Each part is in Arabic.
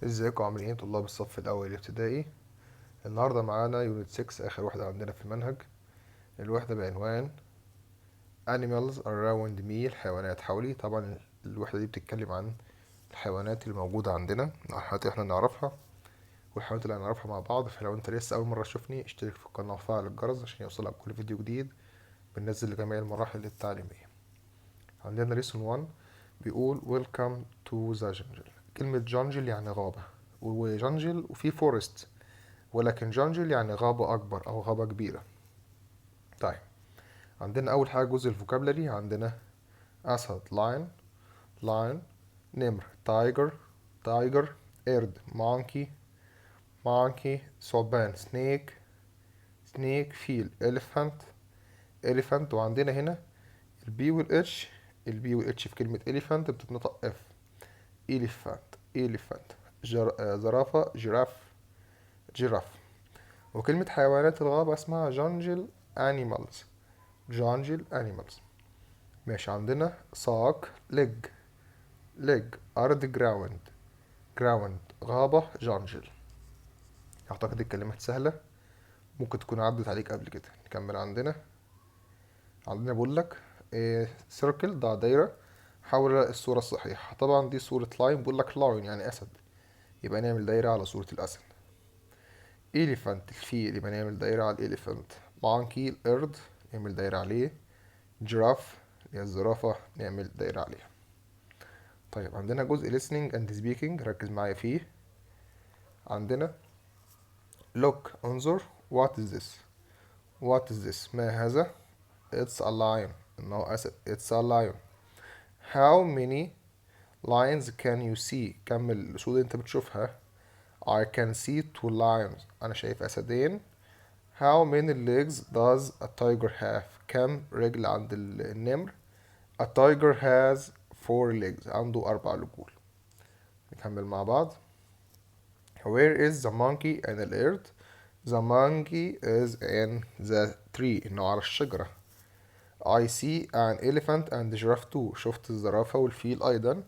ازيكم عاملين ايه طلاب الصف الاول الابتدائي؟ النهارده معانا يونت 6 اخر واحده عندنا في المنهج. الوحده بعنوان Animals around me، الحيوانات حولي. طبعا الوحده دي بتتكلم عن الحيوانات اللي موجوده عندنا، الحيوانات اللي احنا نعرفها والحيوانات اللي هنعرفها مع بعض. فلو انت لسه اول مره تشوفني اشترك في القناه وفعل الجرس عشان يوصلك كل فيديو جديد. بننزل لجميع المراحل التعليميه. عندنا lesson 1 بيقول welcome to the jungle. كلمه jungle يعني غابه، وجنجل وفي forest، ولكن جانجل يعني غابة أكبر أو غابة كبيرة. طيب، عندنا أول حاجة جزء الفوكابلري. عندنا أسد لاين، لاين. نمر تايجر، تايجر. قرد مونكي، مونكي. ثعبان سنيك، سنيك. فيل إليفانت، إليفانت. وعندنا هنا البي والاتش، البي والاتش في كلمة إليفانت بتتنطق اف. إليفانت، إليفانت. زرافة جراف، جراف. وكلمة حيوانات الغابة اسمها جانجل animals، جانجل animals. ماشي، عندنا ساق لج، لج. أرض جراوند، جراوند. غابة جانجل. أعتقد الكلمات سهلة، ممكن تكون عدت عليك قبل كده. نكمل. عندنا بقول لك سيركل، ضع دايرة حول الصورة الصحيحة. طبعا دي صورة لاين، بقول لك لاين يعني أسد، يبقى نعمل دايرة على صورة الأسد. إليفانت الفيل، يبقى نعمل دايرة على الإليفانت. مونكي القرد، نعمل دايرة عليه. جراف اللي هي الزرافة، نعمل دايرة عليها. طيب، عندنا جزء listening and speaking، ركز معايا فيه. عندنا look انظر. what is this، what is this ما هذا. it's a lion إنه أسد. it's a lion. how many lions can you see، كم الأسود أنت بتشوفها. I can see 2 lions، أنا شايف أسدين. how many legs does a tiger have، كم رجل عند النمر. a tiger has 4 legs، عنده 4 رجول. نكمل مع بعض. where is the monkey and القرد. the monkey is in the tree، إنه على الشجرة. I see an elephant and giraffe too، شفت الزرافة والفيل أيضا.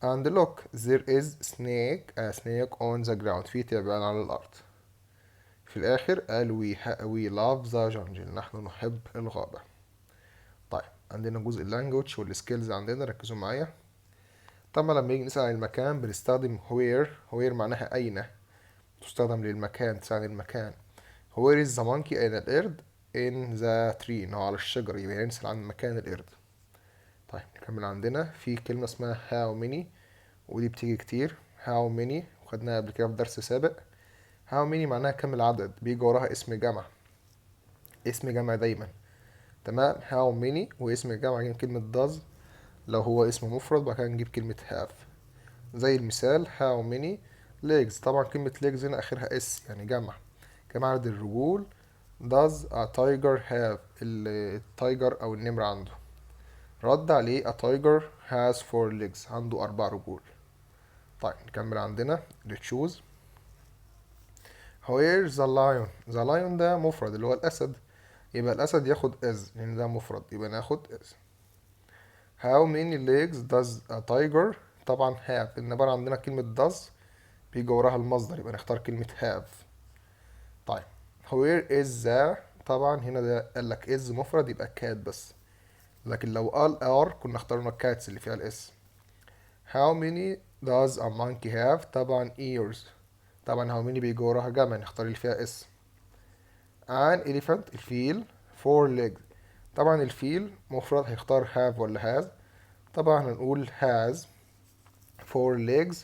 and look there is snake، a snake on the ground، في تعبان على الأرض. في الآخر قال we love the jungle، نحن نحب الغابة. طيب، عندنا جزء اللانجوج والسكيلز. عندنا ركزوا معايا. طبعا لما نيجي نسأل عن المكان بنستخدم where، where معناها أين، تستخدم للمكان، تساعد المكان. where is the monkey، أين القرد. in the tree، إنه على الشجرة، يبقى نسأل عن مكان القرد. طيب، نكمل. عندنا في كلمة اسمها how many، ودي بتيجي كتير. how many وخدناها قبل كده في درس سابق. how many معناها كم العدد، بيجي وراها اسم جمع، اسم جمع دايما. تمام. how many واسم الجمع جنب كلمة does، لو هو اسم مفرد بعد كده نجيب كلمة have. زي المثال how many legs، طبعا كلمة legs هنا آخرها s يعني جمع، كم عدد الرجول. does a tiger have، التايجر أو النمر عنده. رد عليه a tiger has 4 legs، عنده 4 رجول. طيب، نكمل. عندنا اللي تشوز. where's the lion، the lion ده مفرد اللي هو الأسد، يبقى الأسد ياخد is لأن ده مفرد، يبقى ناخد is. how many legs does a tiger، طبعا have، لأن بره عندنا كلمة does بيجي وراها المصدر، يبقى نختار كلمة have. طيب، where is the، طبعا هنا ده قال لك is مفرد يبقى cat بس، لكن لو قال are كنا اخترنا cats اللي فيها الاس. how many does a monkey have، طبعا ears، طبعا how many بيجي وراها جمع نختار اللي فيها اس. an elephant الفيل 4 legs، طبعا الفيل مفرد هيختار have ولا has، طبعا هنقول has 4 legs،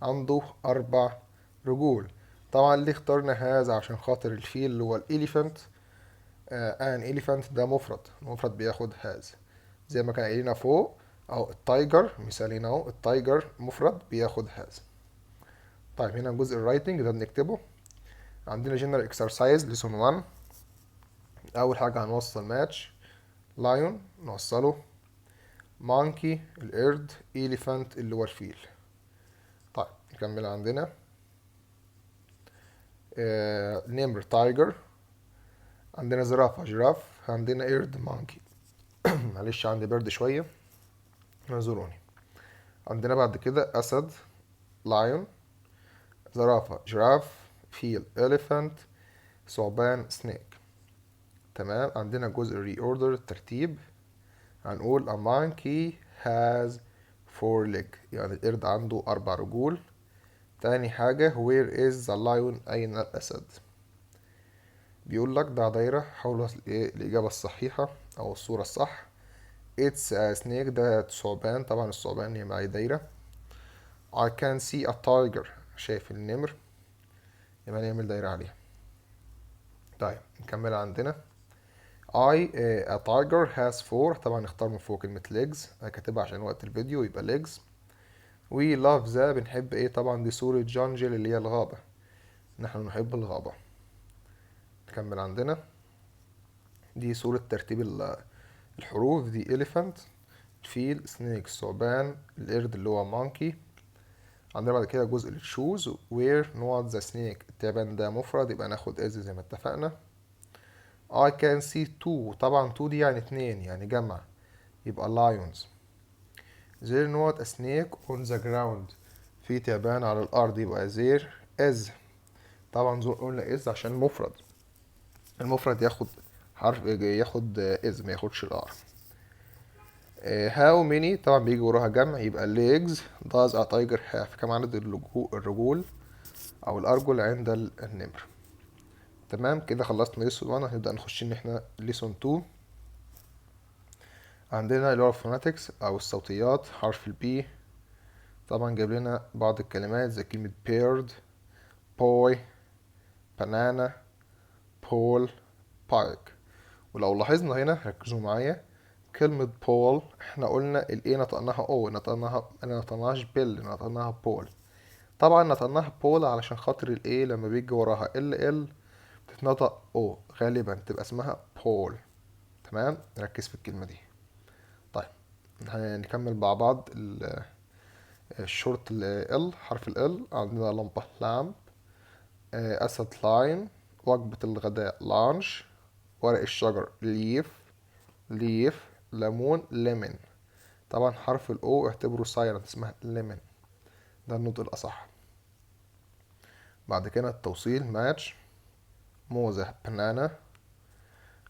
عنده 4 رجول. طبعا ليه اخترنا has عشان خاطر الفيل اللي هو الإليفانت. ان إليفانت ده مفرد، المفرد بياخد هاز، زي ما كان قايلين فوق. او التايجر مثال هنا اهو، التايجر مفرد بياخد هاز. طيب، هنا جزء الرايتنج ده بنكتبه. عندنا جنرال اكسرسايز ليسون 1. اول حاجه هنوصل ماتش. لايون نوصله، مونكي القرد، إليفانت اللي هو الفيل. طيب، نكمل. عندنا نمر تايجر، عندنا زرافة جراف، عندنا قرد مونكي. معلش عندي برد شوية، اعذروني. عندنا بعد كده أسد لايون، زرافة جراف، فيل elephant، ثعبان snake. تمام. عندنا جزء reorder الترتيب. هنقول a monkey has 4 legs، يعني القرد عنده 4 رجول. تاني حاجة where is the lion، أين الأسد. بيقول لك ده دايرة، حول الإجابة الصحيحة أو الصورة الصح. it's a snake، ده ثعبان، طبعا الثعبان هي معي دايرة. I can see a tiger، شايف النمر، يبقى نعمل دايرة عليها. طيب نكمل. عندنا a tiger has 4، طبعا نختار من فوق كلمة legs، أنا كاتبها عشان وقت الفيديو يبقى legs. we love the، بنحب ايه؟ طبعا دي صورة جانجل اللي هي الغابة، نحن نحب الغابة. نكمل. عندنا دي صورة ترتيب الحروف، دي elephant، الفيل، snake ثعبان، القرد اللي هو monkey. عندنا بعد كده جزء للشوز where not the snake، التعبان ده مفرد يبقى ناخد از زي ما اتفقنا. I can see 2، طبعا 2 دي يعني 2 يعني جمع، يبقى lions. there not a snake on the ground، في تعبان على الأرض، يبقى there is. طبعا زور قلنا is عشان مفرد، المفرد ياخد حرف، ياخد is ما ياخدش الار. how many طبعا بيجي وراها جمع، يبقى legs does a tiger have، كم عدد الرجول او الارجل عند النمر. تمام كده خلصنا lesson 1. هنبدأ نخش ان احنا lesson 2. عندنا اللي هو phonetics او الصوتيات، حرف البي. طبعا جايب لنا بعض الكلمات زي كلمة bird، boy، banana، pole، pike. ولو لاحظنا هنا ركزوا معايا، كلمة بول احنا قلنا الايه نطقناها او، ما نطقناهاش بيل، نطقناها بول. طبعا نطقناها بول علشان خاطر الايه لما بيجي وراها ال بتتنطق او، غالبا تبقى اسمها بول. تمام، نركز في الكلمة دي. طيب هنكمل مع بعض الشورت ال، حرف ال. عندنا لمبة لامب، أسد لاين، وجبة الغداء لانش، ورق الشجر ليف، ليمون ليمون. طبعا حرف الاو اعتبره سايلنت، اسمها ليمون، ده النطق الأصح. بعد كده التوصيل ماتش، موزة بنانا،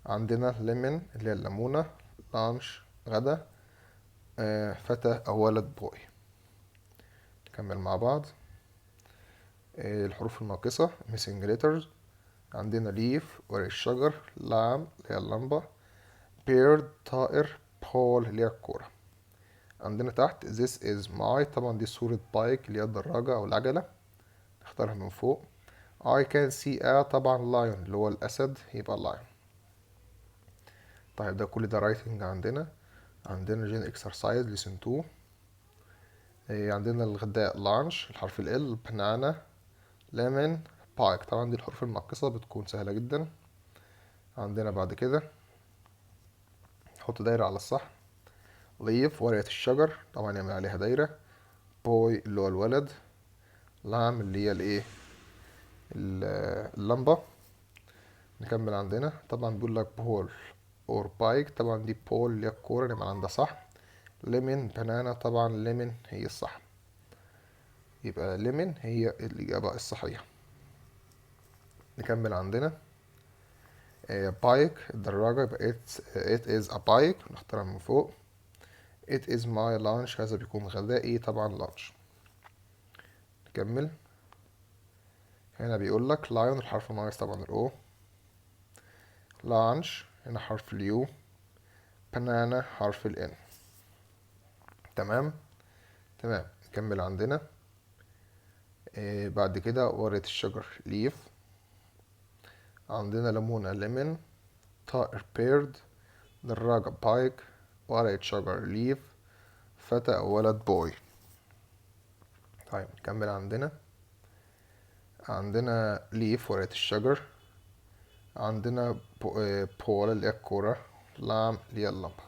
عندنا ليمون اللي هي الليمونة، لانش غدا، فتى أو ولد بوي. نكمل مع بعض. الحروف الناقصة missing letters. عندنا ليف ورق الشجر، لام اللي هي اللمبة، بيرد طائر، بول اللي هي الكورة. عندنا تحت this is my، طبعا دي صورة بايك اللي هي الدراجة أو العجلة، نختارها من فوق. I can see a، طبعا lion اللي هو الأسد، يبقى lion. طيب ده كل ده writing. عندنا جين exercise lesson 2. عندنا الغداء lunch، الحرف ال banana، lemon، pike. طبعا دي الحروف الناقصة بتكون سهلة جدا. عندنا بعد كده نحط دايرة على الصح. leaf ورقة الشجر، طبعا يعمل عليها دايرة. boy اللي هو الولد. lamp اللي هي الايه، اللمبة. نكمل. عندنا طبعا بيقول لك بول اور بايك، طبعا دي بول اللي هي الكورة، نبقى عندها صح. ليمون بنانا، طبعا ليمون هي الصح، يبقى ليمون هي الإجابة الصحيحة. نكمل. عندنا بايك الدراجة، يبقى it is a bike، نختارها من فوق. it is my lunch، هذا بيكون غدائي، طبعا lunch. نكمل. هنا بيقول لك lion الحرف الناقص طبعا الأو. lunch هنا حرف اليو. banana حرف الN. تمام. نكمل. عندنا بعد كده ورقة الشجر leaf، عندنا ليمونة lemon، طائر bird، دراجة بايك، ورقة شجر leaf، فتى أو ولد boy. طيب نكمل. عندنا leaf ورقة الشجر، عندنا بول اللي هي الكورة، لام اللي هي اللمبة.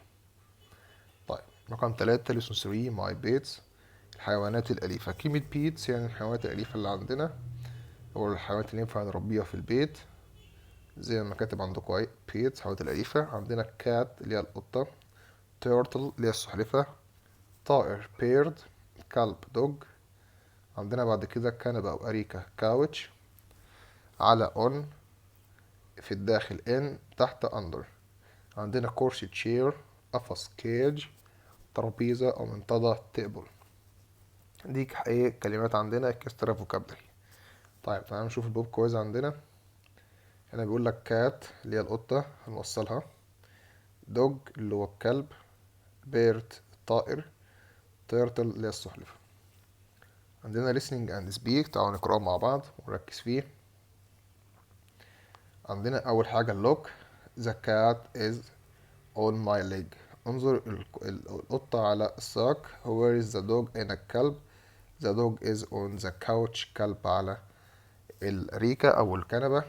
طيب رقم 3 lesson 3 my pets، الحيوانات الأليفة. كلمة pets يعني الحيوانات الأليفة اللي عندنا، أو الحيوانات اللي ينفع نربيها في البيت، زي ما كاتب عندكم pets الحيوانات الأليفة. عندنا cat اللي هي القطة، turtle اللي هي السلحفاة، طائر bird، كلب dog، عندنا بعد كده كنبة أو أريكة كاوتش، على on في الداخل in تحت under. عندنا كرسي تشير، قفص كيج، ترابيزة أو منتدى تيبل. دي ايه كلمات عندنا اكسترا فوكابلري. طيب تعالى نشوف البوب كويز عندنا. هنا بيقول لك كات اللي هي القطة هنوصلها، دوج اللي هو الكلب، بيرد الطائر، تيرتل اللي هي السلحفاة. عندنا listening and speak، تعالوا نقرأه مع بعض ونركز فيه. عندنا أول حاجة look، the cat is on my leg. انظر القطة على الساق. where is the dog؟ أين الكلب؟ the dog is on the couch، كلب على الأريكة أو الكنبة.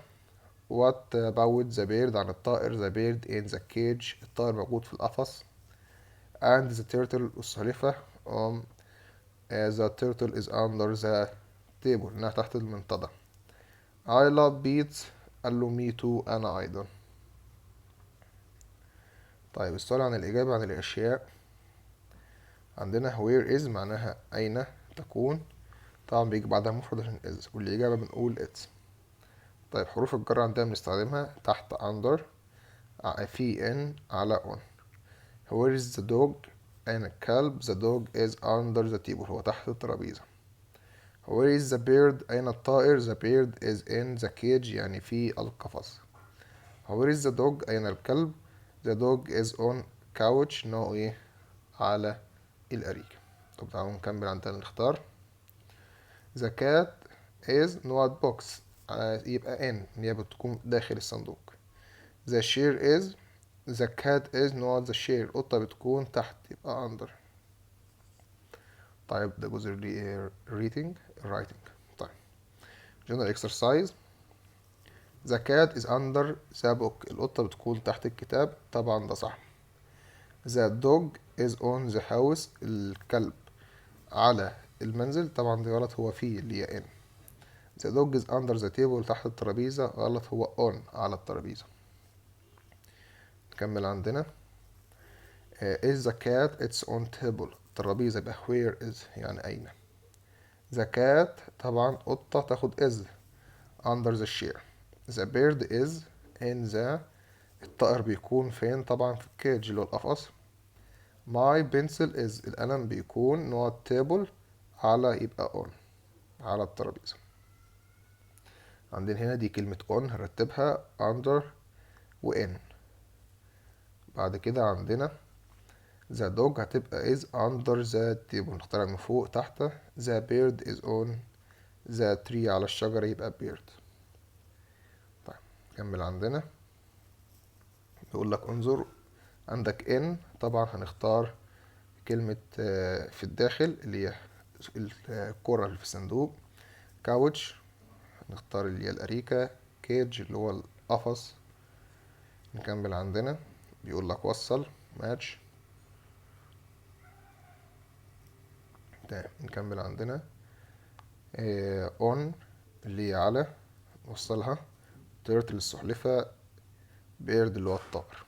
what about the bird؟ عن الطائر، the bird in the cage، الطائر موجود في القفص. and the turtle السلحفاة the turtle is under the table، إنها تحت المنضدة. I love beets، قال له me too، أنا أيضا. طيب السؤال عن الإجابة عن الأشياء. عندنا where is معناها أين تكون، طبعا بيجي بعدها مفرد عشان is، والإجابة بنقول it's. طيب حروف الجر عندنا بنستخدمها تحت under، في in، على on. where is the dog؟ أين الكلب؟ the dog is under the table، هو تحت الترابيزة. where is the bird؟ أين الطائر؟ the bird is in the cage، يعني في القفص. where is the dog؟ أين الكلب؟ the dog is on couch، إنه إيه على الأريكة. طب تعالوا نكمل عندنا نختار. the cat is not box، يبقى in، إن هي بتكون داخل الصندوق. the chair is، the cat is not the chair، القطة بتكون تحت، يبقى under. طيب ده جزء reading writing. طيب general exercise. the cat is under the book، القطة بتكون تحت الكتاب، طبعا ده صح. the dog is on the house، الكلب على المنزل، طبعا دي غلط، هو فيه اللي هي in. the dog is under the table، تحت الترابيزة، غلط، هو on على الترابيزة. نكمل عندنا is the cat it's on table، الترابيزة يبقى where is يعني أين. the cat طبعا قطة تاخد is under the chair. the bird is in the، الطائر بيكون فين؟ طبعا في الكيج اللي هو القفص. my pencil is، القلم بيكون not table، على يبقى on على الترابيزة. عندنا هنا دي كلمة on هنرتبها under و in. بعد كده عندنا the dog هتبقى is under the table، نختارها من فوق تحت. the bird is on the tree، على الشجرة، يبقى bird. طيب نكمل عندنا. بيقول لك انظر، عندك in، طبعا هنختار كلمة في الداخل اللي هي الكرة اللي في الصندوق. couch نختار اللي هي الأريكة. cage اللي هو القفص. نكمل عندنا. بيقول لك وصل match. تمام نكمل عندنا on اللي هي على، وصلها. turtle السلحفاة، bird اللي هو الطائر.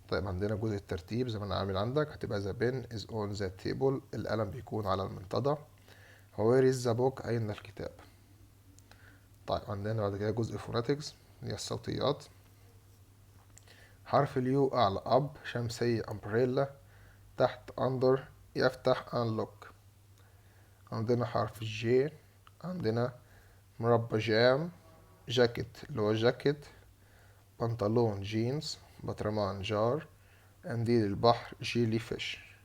طيب عندنا جزء الترتيب زي ما انا عامل عندك، هتبقى the pen is on the table، القلم بيكون على المنتدى. where is the book؟ أين الكتاب. طيب عندنا بعد كده جزء phonetics هي الصوتيات. حرف اليو أعلى up، شمسية umbrella، تحت under، يفتح unlock. عندنا حرف الجي، عندنا مربى جام، جاكيت اللي هو جاكيت، بنطلون جينز، بطرمان جار، قنديل البحر جيلي فيش.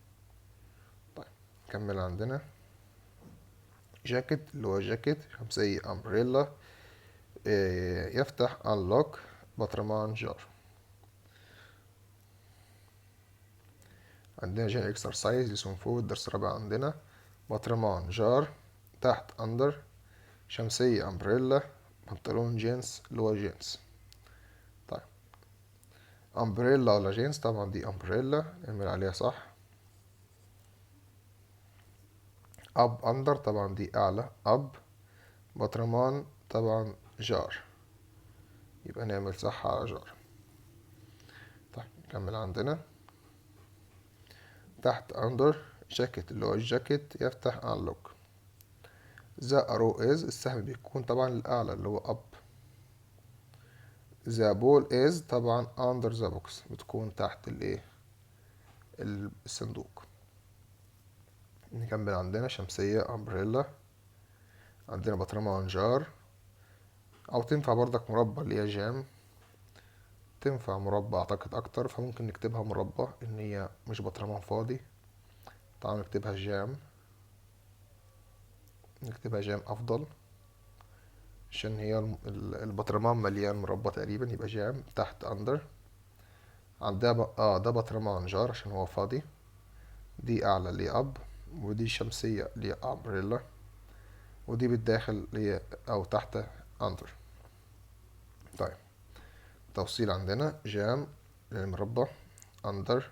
طيب نكمل عندنا جاكيت اللي هو جاكيت، شمسية umbrella، يفتح unlock، بطرمان جار. عندنا جين اكسرسايز لسون فوق الدرس الرابع. عندنا بطرمان جار، تحت under، شمسية umbrella، بنطلون جينز اللي هو جينز. طيب umbrella ولا جينز؟ طبعا دي umbrella، نعمل عليها صح. up under طبعا دي أعلى up، بطرمان طبعا جار، يبقى نعمل صح على جار. طيب نكمل عندنا تحت under، جاكيت اللي هو الجاكيت، يفتح unlock. the arrow is السهم بيكون طبعا الأعلى اللي هو up. the ball is طبعا under the box بتكون تحت الايه الصندوق. نكمل. عندنا شمسية umbrella، عندنا بطرمان جار، أو تنفع برضك مربع اللي هي جام، تنفع مربع أعتقد أكتر، فممكن نكتبها مربع إن هي مش بطرمان فاضي. تعالوا نكتبها جام، نكتبها جام أفضل عشان هي البطرمان مليان مربع تقريبا، يبقى جام تحت أندر. عندها ده بطرمان جار عشان هو فاضي، دي أعلى اللي أب، ودي شمسية اللي أمبريلا، ودي بالداخل اللي هي أو تحت أندر. طيب توصيل عندنا جام المربع، أندر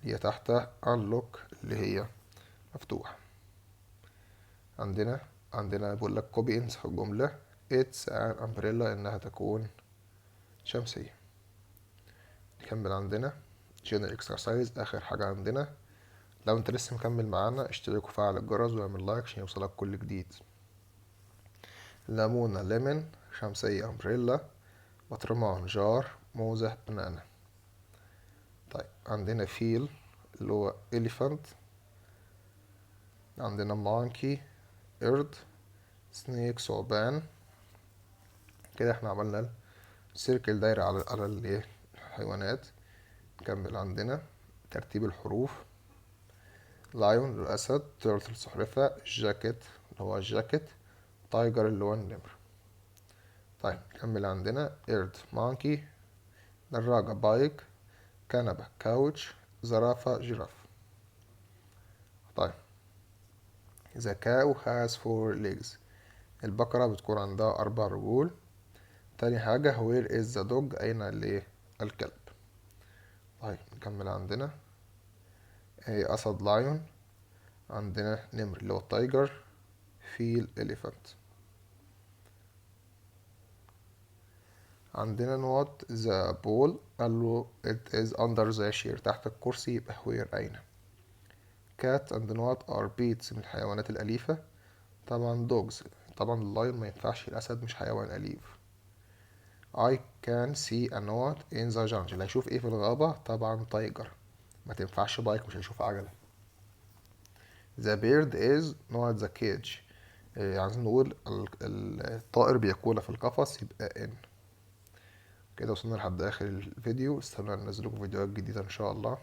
اللي هي تحت، أنلوك اللي هي مفتوح. عندنا بقول لك كوبي انسخ الجملة it's an umbrella إنها تكون شمسية. نكمل. عندنا general exercise آخر حاجة عندنا. لو انت لسه مكمل معانا اشترك وفعل الجرس واعمل لايك عشان يوصلك كل جديد. ليمونة ليمون، شمسية umbrella، بطرمان جار، موزة بنانا. طيب عندنا فيل اللي هو elephant، عندنا monkey قرد، سنيك ثعبان. كده احنا عملنا السيركل دايرة على الايه الحيوانات. نكمل. عندنا ترتيب الحروف. لايون الأسد، تيرتل السلحفاة، جاكيت اللي هو الجاكيت، تايجر اللي هو النمر. طيب نكمل. عندنا قرد مانكي، دراجة بايك، كنبة كاوتش، زرافة جراف. طيب the cow has 4 legs البقرة بتكون عندها 4 رجول. تاني حاجة where is the dog أين الكلب. طيب نكمل. عندنا أسد لايون، عندنا نمر اللي هو التايجر، فيل elephant. عندنا نوت the ball قال له it is under the chair تحت الكرسي، يبقى where أين. cat and not are pets من الحيوانات الأليفة، طبعا dogs. طبعا اللايون ما ينفعش، الأسد مش حيوان أليف. I can see a note in the jungle اللي هيشوف ايه في الغابة، طبعا تايجر. ما تنفعش بايك مش هيشوف عجلة. the bird is not the cage عايزين نقول الطائر بيكون في القفص، يبقى in. كده وصلنا لحد آخر الفيديو، استنى ننزلكم فيديوهات جديدة إن شاء الله.